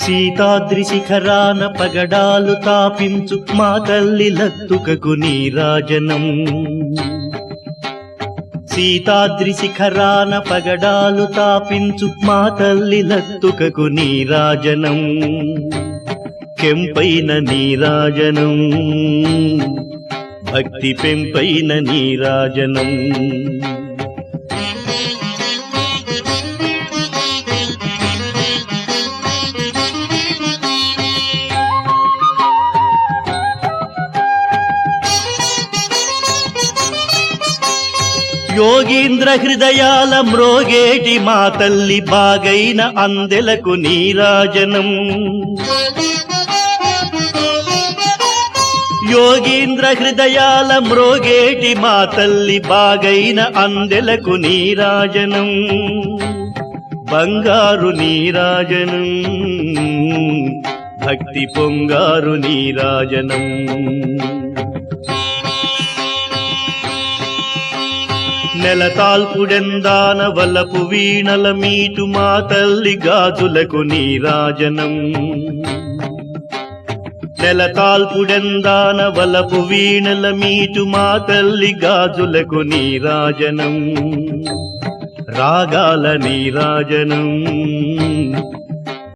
సీతాద్రి శిఖరాన పగడాలు తాపించు మా తల్లి లత్తుకకు నీరాజనం. సీతాద్రి శిఖరాన పగడాలు తాపించు మా తల్లి లత్తుకకు నీరాజనం. కెంపైన నీరాజనం, భక్తి పెంపైన నీరాజనం. యోగీంద్ర హృదయాల మ్రోగేటి మా తల్లి బాగైన అందెలకు నీరాజనం. యోగీంద్ర హృదయాల మ్రోగేటి మా తల్లి బాగైన అందెలకు నీరాజనం. బంగారు నీరాజనం, భక్తి పొంగారు నీరాజనం. నెలతాల్పుడెందాన వలపు వీణల మీటు మా తల్లి గాజులకు నీరాజనం. నెలతాల్పుడెందాన వలపు వీణల మీటు మా తల్లి గాజులకు నీరాజనం. రాగాల నీరాజనం,